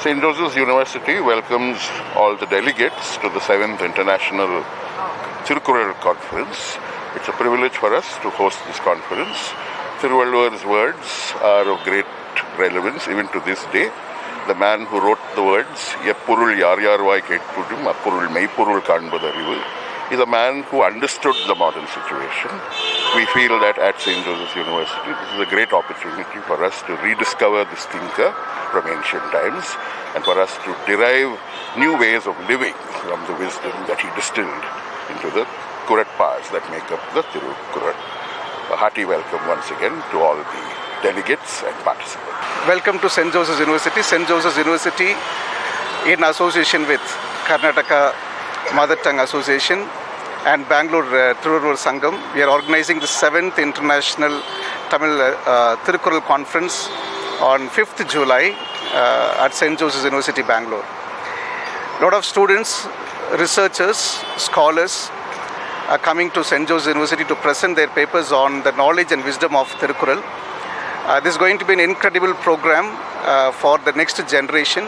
St. Joseph's University welcomes all the delegates to the 7th International Thirukural Conference. It's a privilege for us to host this conference. Thiruvalluvar's words are of great relevance even to this day. The man who wrote the words, Eppurul yar yarvai ketpudum, appurul meipurul kanbadarivu, is a man who understood the modern situation. We feel that at St. Joseph's University, this is a great opportunity for us to rediscover this thinker from ancient times and for us to derive new ways of living from the wisdom that he distilled into the Kurat paths that make up the Thirukural. A hearty welcome once again to all the delegates and participants. Welcome to St. Joseph's University. St. Joseph's University, in association with Karnataka Mother Tongue Association and Bangalore Thiruvalluvar Sangam, we are organizing the 7th International Tamil Thirukural Conference on 5th July at St. Joseph's University, Bangalore. A lot of students, researchers, scholars are coming to St. Joseph's University to present their papers on the knowledge and wisdom of Thirukural. This is going to be an incredible program for the next generation.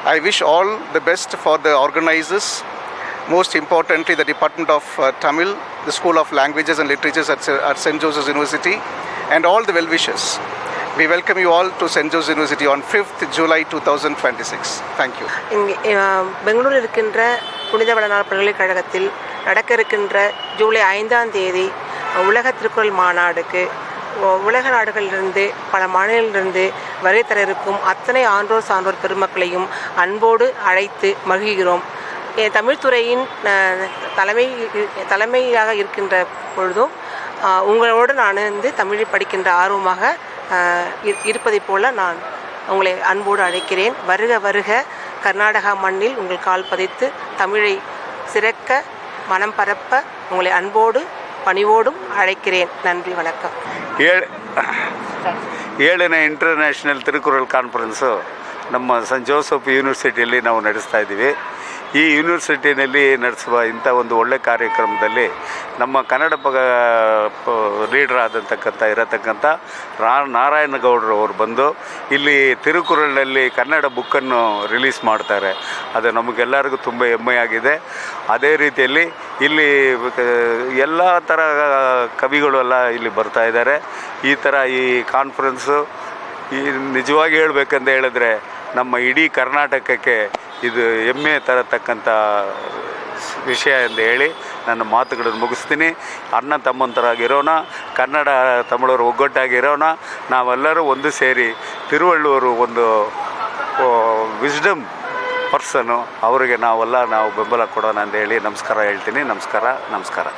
I wish all the best for the organizers, most importantly the Department of Tamil, the School of Languages and Literatures at St. Joseph's University, and all the well-wishers. We welcome you all to St. Joseph's University on 5th July 2026. Thank you. பெங்களூரில் இருக்கின்ற புனித வளனார் பல்கலைக்கழகத்தில் நடக்க இருக்கின்ற ஜூலை 5ஆம் தேதி உலக திருக்குறள் மாநாடுக்கு உலக நாடுகளிலிருந்து பல மாநிலங்களிலிருந்து வருகை தர இருக்கும் அத்தனை ஆன்றோர் சான்றோர் பெருமக்களையும் அன்போடு அழைத்து மகிழ்கிறோம். தமிழ்துறையின் தலைமையாக இருக்கின்ற பொழுதும் உங்களோடு நான் தமிழை படிக்கின்ற ஆர்வமாக இருப்பதைப் போல நான் உங்களை அன்போடு அழைக்கிறேன். வருக வருக, கர்நாடகா மண்ணில் உங்கள் கால் பதித்து தமிழை சிறக்க மனம் பரப்ப உங்களை அன்போடு பணிவோடும் அழைக்கிறேன். நன்றி, வணக்கம். 7ನೇ ಇಂಟರ್ನ್ಯಾಷನಲ್ ತಿರುಕುರಲ್ ಕಾನ್ಫರೆನ್ಸು ನಮ್ಮ ಸೆಂಟ್ ಜೋಸೆಫ್ ಯೂನಿವರ್ಸಿಟಿಯಲ್ಲಿ ನಾವು ನಡೆಸ್ತಾ ಇದ್ದೀವಿ. ಈ ಯೂನಿವರ್ಸಿಟಿಯಲ್ಲಿ ನಡೆಸುವ ಇಂಥ ಒಂದು ಒಳ್ಳೆಯ ಕಾರ್ಯಕ್ರಮದಲ್ಲಿ ನಮ್ಮ ಕನ್ನಡ ಲೀಡರ್ ಇರತಕ್ಕಂಥ ನಾರಾಯಣಗೌಡರು ಅವರು ಬಂದು ಇಲ್ಲಿ ತಿರುಕುರಳಲ್ಲಿ ಕನ್ನಡ ಬುಕ್ಕನ್ನು ರಿಲೀಸ್ ಮಾಡ್ತಾರೆ. ಅದು ನಮಗೆಲ್ಲರಿಗೂ ತುಂಬ ಹೆಮ್ಮೆಯಾಗಿದೆ. ಅದೇ ರೀತಿಯಲ್ಲಿ ಇಲ್ಲಿ ಎಲ್ಲ ಥರ ಕವಿಗಳು ಎಲ್ಲ ಇಲ್ಲಿ ಬರ್ತಾ ಇದ್ದಾರೆ. ಈ ಥರ ಈ ಕಾನ್ಫರೆನ್ಸು ನಿಜವಾಗಿ ಹೇಳಬೇಕಂತ ಹೇಳಿದ್ರೆ ನಮ್ಮ ಇಡೀ ಕರ್ನಾಟಕಕ್ಕೆ ಇದು ಹೆಮ್ಮೆ ತರತಕ್ಕಂಥ ವಿಷಯ ಎಂದು ಹೇಳಿ ನನ್ನ ಮಾತುಗಳನ್ನು ಮುಗಿಸ್ತೀನಿ. ಅಣ್ಣ ತಮ್ಮಂತರಾಗಿರೋಣ, ಕನ್ನಡ ತಮಿಳರು ಒಗ್ಗಟ್ಟಾಗಿರೋಣ, ನಾವೆಲ್ಲರೂ ಒಂದು ಸೇರಿ ತಿರುವಳ್ಳುವರು ಒಂದು ವಿಸ್ಡಮ್ ಪರ್ಸನ್ನು ಅವರಿಗೆ ನಾವು ಬೆಂಬಲ ಕೊಡೋಣ ಅಂತ ಹೇಳಿ ನಮಸ್ಕಾರ ಹೇಳ್ತೀನಿ. ನಮಸ್ಕಾರ.